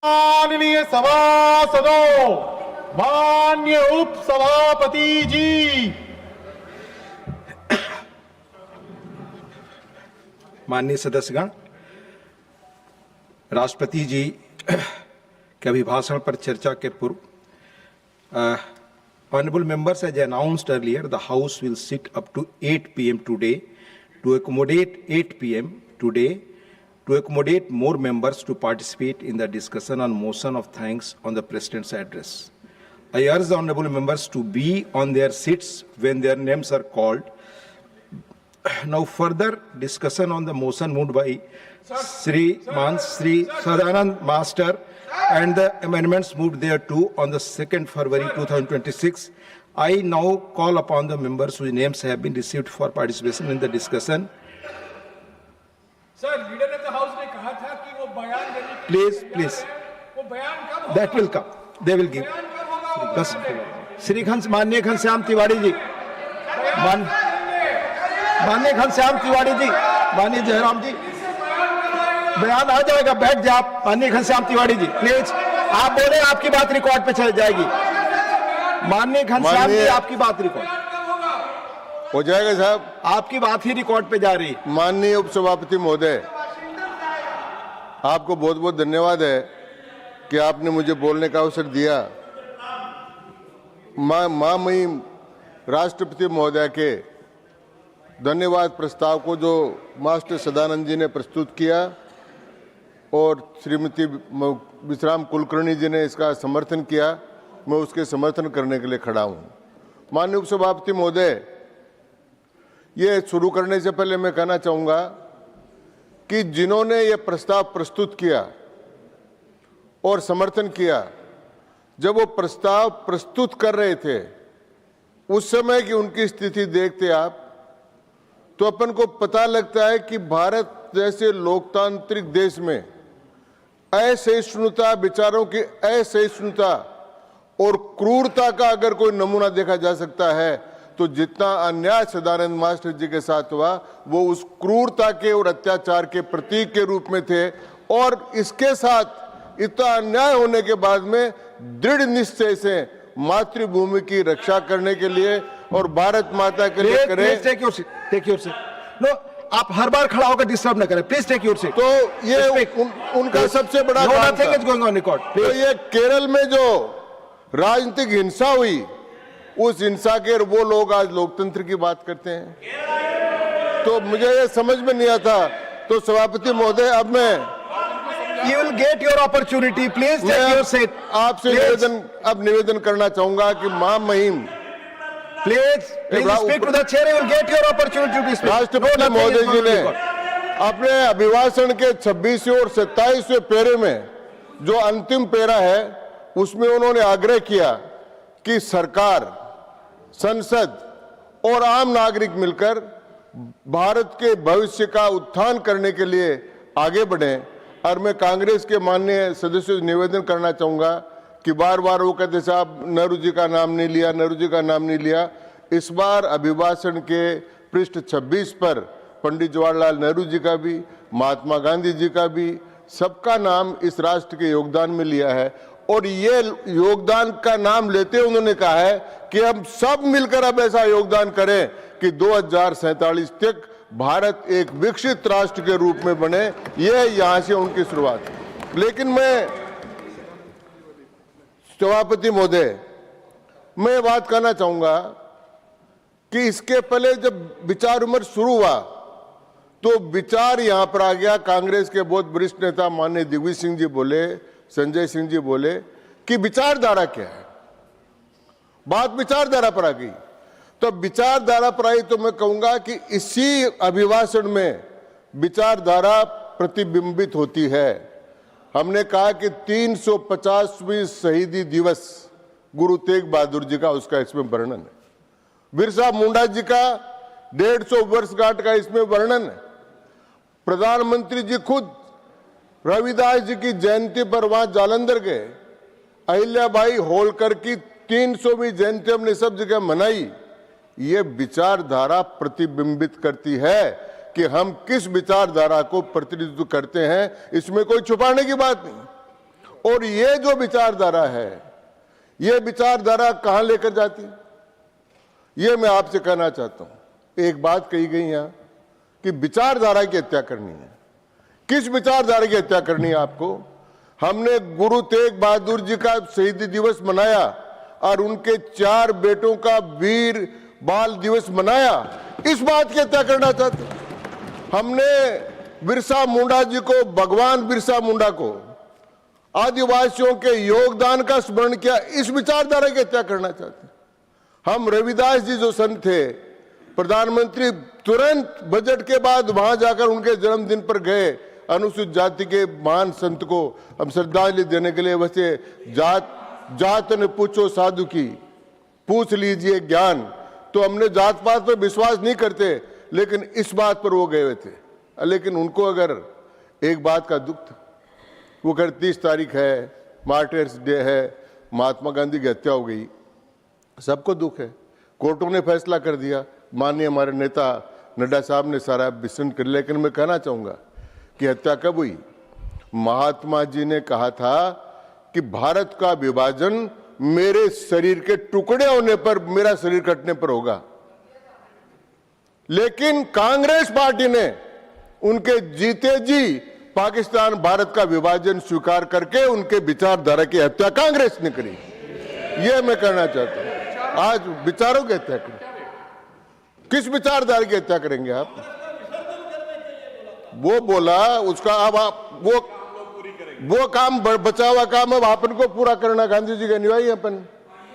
माननीय सभासदों, माननीय उप सभापति जी, माननीय सदस्यगण, राष्ट्रपति जी के अभिभाषण पर चर्चा के पूर्व honorable members, as announced earlier, the House will sit up to 8 p.m. today to accommodate 8 p.m. today to accommodate more members to participate in the discussion on motion of thanks on the President's address. I urge the honorable members to be on their seats when their names are called. Now further discussion on the motion moved by Sri Sadanand Master and the amendments moved thereto on the 2nd February 2026. I now call upon the members whose names have been received for participation in the discussion. Sir, leader of the house ने कहा था कि वो बयान देने के Please. वो बयान कब होगा? That will come. They will give. बयान कब होगा? बस श्री माननीय घनश्याम तिवारी जी, माननीय घनश्याम तिवारी जी, माननीय जयराम जी, बयान आ जाएगा, बैठ जाए आप। माननीय घनश्याम तिवारी जी, प्लीज आप बोले, आपकी बात रिकॉर्ड पे चल जाएगी। माननीय घनश्याम जी, आपकी बात रिकॉर्ड हो जाएगा साहब। आपकी बात ही रिकॉर्ड पे जा रही। माननीय उपसभापति महोदय, आपको बहुत बहुत धन्यवाद है कि आपने मुझे बोलने का अवसर दिया। महामहिम राष्ट्रपति महोदय के धन्यवाद प्रस्ताव को जो मास्टर सदानंद जी ने प्रस्तुत किया और श्रीमती विश्राम कुलकर्णी जी ने इसका समर्थन किया, मैं उसके समर्थन करने के लिए खड़ा हूं। माननीय उपसभापति महोदय, ये शुरू करने से पहले मैं कहना चाहूंगा कि जिन्होंने ये प्रस्ताव प्रस्तुत किया और समर्थन किया, जब वो प्रस्ताव प्रस्तुत कर रहे थे उस समय की उनकी स्थिति देखते आप तो अपन को पता लगता है कि भारत जैसे लोकतांत्रिक देश में असहिष्णुता, विचारों की असहिष्णुता और क्रूरता का अगर कोई नमूना देखा जा सकता है तो जितना अन्याय सदानंद मास्टर जी के साथ हुआ वो उस क्रूरता के और अत्याचार के प्रतीक के रूप में थे। और इसके साथ इतना अन्याय होने के बाद में दृढ़ निश्चय से मातृभूमि की रक्षा करने के लिए और भारत माता के लिए करें। Take your seat. नो, आप हर बार खड़ा होकर डिस्टर्ब न करें। Please take your seat. तो ये उनका सबसे बड़ा काम था। तो ये केरल में जो राजनीतिक हिंसा हुई, उस हिंसा के वो लोग आज लोकतंत्र की बात करते हैं। तो मुझे ये समझ में नहीं आता। तो सभापति महोदय, अब मैं You will get your opportunity. Please take your seat. आपसे निवेदन करना चाहूंगा कि महामहिम Please speak to the chair. You will get your opportunity to speak. राष्ट्रपति महोदय जी ने अपने अभिभाषण के 26वें और 27वें पेरे में जो अंतिम पेरा है उसमें उन्होंने आग्रह किया कि सरकार, संसद और आम नागरिक मिलकर भारत के भविष्य का उत्थान करने के लिए आगे बढ़े। और मैं कांग्रेस के माननीय सदस्यों से निवेदन करना चाहूंगा कि बार बार वो कहते साहब नेहरू जी का नाम नहीं लिया, नेहरू जी का नाम नहीं लिया। इस बार अभिभाषण के पृष्ठ 26 पर पंडित जवाहरलाल नेहरू जी का भी, महात्मा गांधी जी का भी, सबका नाम इस राष्ट्र के योगदान में लिया है। और ये योगदान का नाम लेते उन्होंने कहा है कि हम सब मिलकर अब ऐसा योगदान करें कि 2047 तक भारत एक विकसित राष्ट्र के रूप में बने। ये यहां से उनकी शुरुआत है। लेकिन मैं सभापति महोदय, मैं बात करना चाहूंगा कि इसके पहले जब विचार विमर्श शुरू हुआ तो विचार यहां पर आ गया। कांग्रेस के बहुत वरिष्ठ नेता माननीय दिग्विजय सिंह जी बोले, संजय सिंह जी बोले कि विचारधारा क्या है। बात विचारधारा पर आ गई। तो विचारधारा पर आई तो मैं कहूंगा कि इसी अभिभाषण में विचारधारा प्रतिबिंबित होती है। हमने कहा कि 350वीं शहीदी दिवस गुरु तेग बहादुर जी का, उसका इसमें वर्णन है। बिरसा मुंडा जी का 150 वर्षगांठ का इसमें वर्णन है। प्रधानमंत्री जी खुद रविदास जी की जयंती पर वहां जालंधर गए। अहिल्याबाई होलकर की 300वीं जयंती हमने सब जगह मनाई। ये विचारधारा प्रतिबिंबित करती है कि हम किस विचारधारा को प्रतिनिधित्व करते हैं। इसमें कोई छुपाने की बात नहीं। और ये जो विचारधारा है, ये विचारधारा कहां लेकर जाती, ये मैं आपसे कहना चाहता हूं। एक बात कही गई यहां कि विचारधारा की हत्या करनी है। किस विचारधारा की हत्या करनी है आपको? हमने गुरु तेग बहादुर जी का शहीदी दिवस मनाया और उनके 4 बेटों का वीर बाल दिवस मनाया, इस बात की हत्या करना चाहते। हमने बिरसा मुंडा जी को, भगवान बिरसा मुंडा को, आदिवासियों के योगदान का स्मरण किया, इस विचारधारा की हत्या करना चाहते। हम रविदास जी जो संत थे, प्रधानमंत्री तुरंत बजट के बाद वहां जाकर उनके जन्मदिन पर गए, अनुसूचित जाति के महान संत को हम श्रद्धांजलि देने के लिए। वैसे जात ने पूछो साधु की, पूछ लीजिए ज्ञान। तो हमने जात पात पर विश्वास नहीं करते, लेकिन इस बात पर वो गए हुए थे। लेकिन उनको अगर एक बात का दुख था, वो अगर 30 तारीख है, मार्टियर्स डे है, महात्मा गांधी की हत्या हो गई, सबको दुख है। कोर्टों ने फैसला कर दिया, माननीय हमारे नेता नड्डा साहब ने सारा विस्तृत कर। लेकिन मैं कहना चाहूंगा कि हत्या कब हुई? महात्मा जी ने कहा था कि भारत का विभाजन मेरे शरीर के टुकड़े होने पर, मेरा शरीर कटने पर होगा। लेकिन कांग्रेस पार्टी ने उनके जीते जी पाकिस्तान भारत का विभाजन स्वीकार करके उनके विचारधारा की हत्या कांग्रेस ने करी। यह मैं कहना चाहता हूं। आज विचारों की हत्या करें, किस विचारधारा की हत्या करेंगे आप? वो बोला उसका, अब आप वो काम बचा हुआ काम अब अपन को पूरा करना, गांधी जी का अनुयायी अपन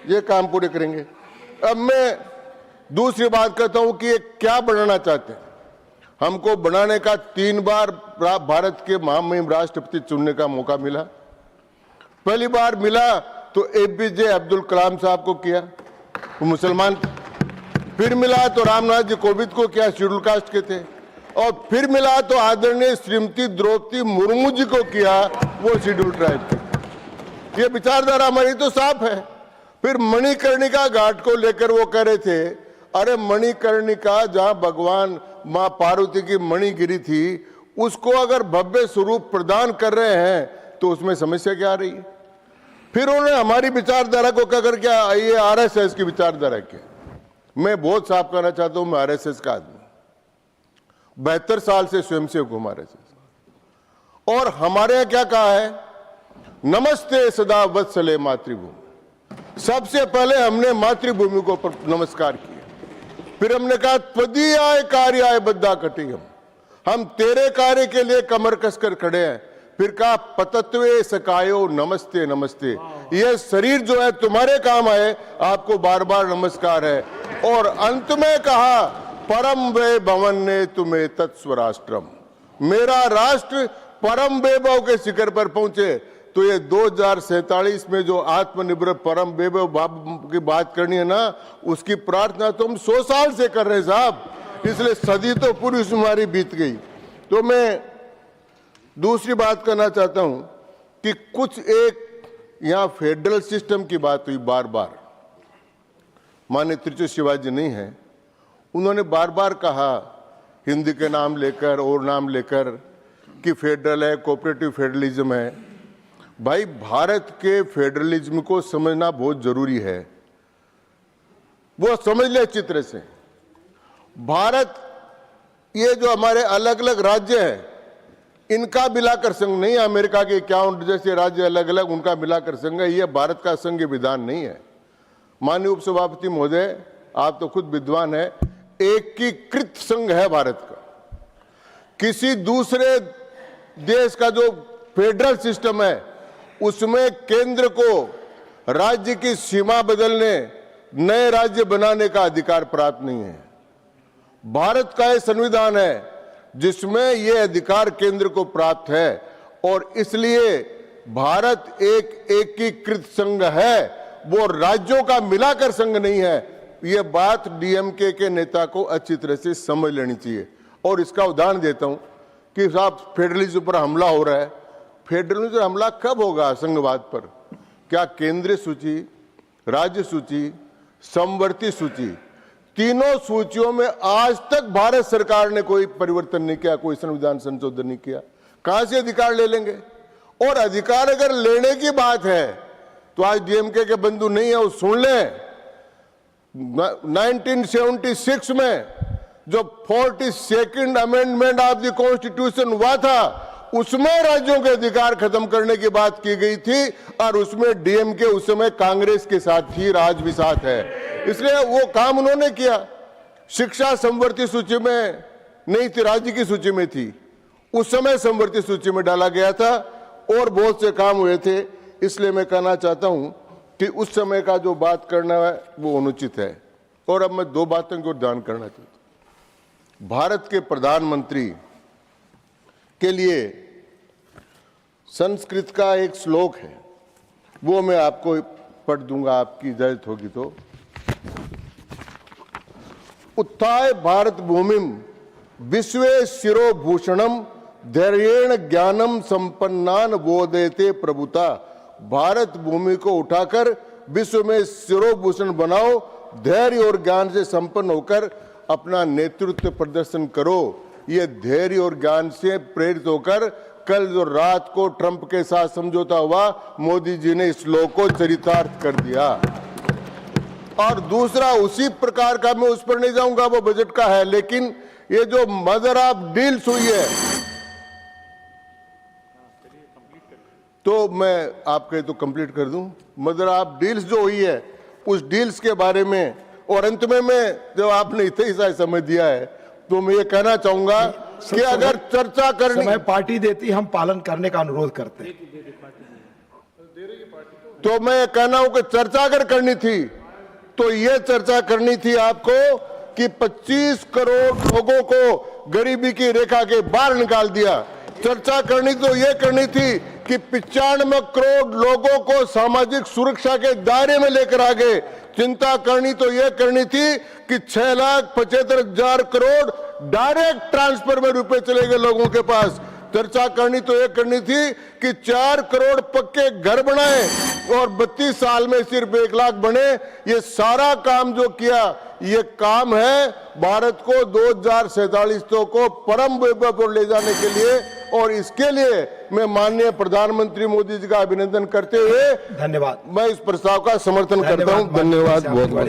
ये काम पूरे करेंगे। अब मैं दूसरी बात कहता हूं कि ये क्या बनाना चाहते हैं। हमको बनाने का 3 बार भारत के महामहिम राष्ट्रपति चुनने का मौका मिला। पहली बार मिला तो एपीजे अब्दुल कलाम साहब को किया, वो मुसलमान। फिर मिला तो रामनाथ जी कोविंद को किया, शेड्यूल कास्ट के थे। और फिर मिला तो आदरणीय श्रीमती द्रौपदी मुर्मू जी को किया, वो शेड्यूल ट्राइब के। ये विचारधारा हमारी तो साफ है। फिर मणिकर्णिका घाट को लेकर वो कह रहे थे, अरे मणिकर्णिका जहां भगवान मां पार्वती की मणि गिरी थी, उसको अगर भव्य स्वरूप प्रदान कर रहे हैं तो उसमें समस्या क्या आ रही है? फिर उन्होंने हमारी विचारधारा को कहकर क्या, ये आरएसएस की विचारधारा क्या? मैं बहुत साफ करना चाहता हूं, मैं आरएसएस का आदमी, 72 साल से स्वयंसेवक हूं आरएसएस। और हमारे यहां क्या कहा है? नमस्ते सदा वत्सले मातृभूमि। सबसे पहले हमने मातृभूमि को नमस्कार किया। फिर हमने कहा त्वदीयाय कार्याय बद्धा कटियम, हम तेरे कार्य के लिए कमर कसकर खड़े हैं। फिर कहा पतत्वे सकायो नमस्ते नमस्ते, यह शरीर जो है तुम्हारे काम आए, आपको बार बार नमस्कार है। और अंत में कहा परम वे भवन ने तुम्हें तत्स्वराष्ट्रम, मेरा राष्ट्र परम वैभव के शिखर पर पहुंचे। तो ये 2047 में जो आत्मनिर्भर परम वैभव की बात करनी है ना, उसकी प्रार्थना तो हम 100 साल से कर रहे हैं साहब, इसलिए सदी तो पूरी हमारी बीत गई। तो मैं दूसरी बात करना चाहता हूं कि कुछ एक यहां फेडरल सिस्टम की बात हुई बार बार, माननीय त्रिचू शिवाजी नहीं है, उन्होंने बार बार कहा हिंदी के नाम लेकर और नाम लेकर कि फेडरल है, कोऑपरेटिव फेडरलिज्म है। भाई भारत के फेडरलिज्म को समझना बहुत जरूरी है, वो समझ ले अच्छी तरह से। भारत, ये जो हमारे अलग अलग राज्य हैं, इनका मिलाकर संघ नहीं है। अमेरिका के 51 जैसे राज्य अलग अलग, उनका मिलाकर संघ है। ये भारत का संघीय विधान नहीं है। माननीय उपसभापति महोदय, आप तो खुद विद्वान है, एकीकृत संघ है भारत का। किसी दूसरे देश का जो फेडरल सिस्टम है, उसमें केंद्र को राज्य की सीमा बदलने, नए राज्य बनाने का अधिकार प्राप्त नहीं है। भारत का यह संविधान है जिसमें यह अधिकार केंद्र को प्राप्त है, और इसलिए भारत एक एकीकृत संघ है, वो राज्यों का मिलाकर संघ नहीं है। यह बात डीएमके के नेता को अच्छी तरह से समझ लेनी चाहिए। और इसका उदाहरण देता हूं कि साहब फेडरलिज्म पर हमला हो रहा है। फेडरलिज्म पर हमला कब होगा? संघवाद पर। क्या केंद्रीय सूची, राज्य सूची, समवर्ती सूची, तीनों सूचियों में आज तक भारत सरकार ने कोई परिवर्तन नहीं किया, कोई संविधान संशोधन नहीं किया। कहां से अधिकार ले लेंगे? और अधिकार अगर लेने की बात है तो आज डीएमके के बंधु नहीं है, वो सुन लें। 1976 में जो 42nd amendment of the constitution हुआ था, उसमें राज्यों के अधिकार खत्म करने की बात की गई थी और उसमें डीएमके उस समय कांग्रेस के साथ थी, राज भी साथ है, इसलिए वो काम उन्होंने किया। शिक्षा संवर्ती सूची में नहीं थी, राज्य की सूची में थी, उस समय संवर्ती सूची में डाला गया था और बहुत से काम हुए थे। इसलिए मैं कहना चाहता हूं कि उस समय का जो बात करना है वो अनुचित है। और अब मैं दो बातों को ध्यान करना चाहता हूं। भारत के प्रधानमंत्री के लिए संस्कृत का एक श्लोक है, वो मैं आपको पढ़ दूंगा, आपकी इजाजत होगी तो। उत्थाय भारत भूमिम विश्वे शिरोभूषणम धैर्येण ज्ञानम संपन्नान बोधयते प्रभुता। भारत भूमि को उठाकर विश्व में शिरोभूषण बनाओ, धैर्य और ज्ञान से संपन्न होकर अपना नेतृत्व प्रदर्शन करो। ये धैर्य और ज्ञान से प्रेरित होकर कल जो रात को ट्रंप के साथ समझौता हुआ, मोदी जी ने इस श्लोक को चरितार्थ कर दिया। और दूसरा उसी प्रकार का, मैं उस पर नहीं जाऊंगा, वो बजट का है, लेकिन ये जो मदर ऑफ डील्स हुई है, तो मैं आपके तो कंप्लीट कर दूं। मदर ऑफ डील्स जो हुई है, उस डील्स के बारे में, और अंत में मैं, जब आपने इतना सा समय दिया है, तो मैं ये कहना चाहूंगा कि अगर चर्चा करनी, समय पार्टी देती, हम पालन करने का अनुरोध करते हैं। तो मैं कहना हूं कि चर्चा अगर करनी थी तो ये चर्चा करनी थी आपको कि 25 करोड़ लोगों को गरीबी की रेखा के बाहर निकाल दिया। चर्चा करनी तो ये करनी थी कि 95 करोड़ लोगों को सामाजिक सुरक्षा के दायरे में लेकर आ गए। चिंता करनी तो यह करनी थी कि 6,75,000 करोड़ डायरेक्ट ट्रांसफर में रुपए चले गए लोगों के पास। चर्चा करनी तो यह करनी थी कि 4 करोड़ पक्के घर बनाए और 32 साल में सिर्फ 1 लाख बने। ये सारा काम जो किया, ये काम है भारत को 2047 को परम वैभव पर ले जाने के लिए। और इसके लिए मैं माननीय प्रधानमंत्री मोदी जी का अभिनंदन करते हुए धन्यवाद, मैं इस प्रस्ताव का समर्थन करता हूं। धन्यवाद बहुत बहुत।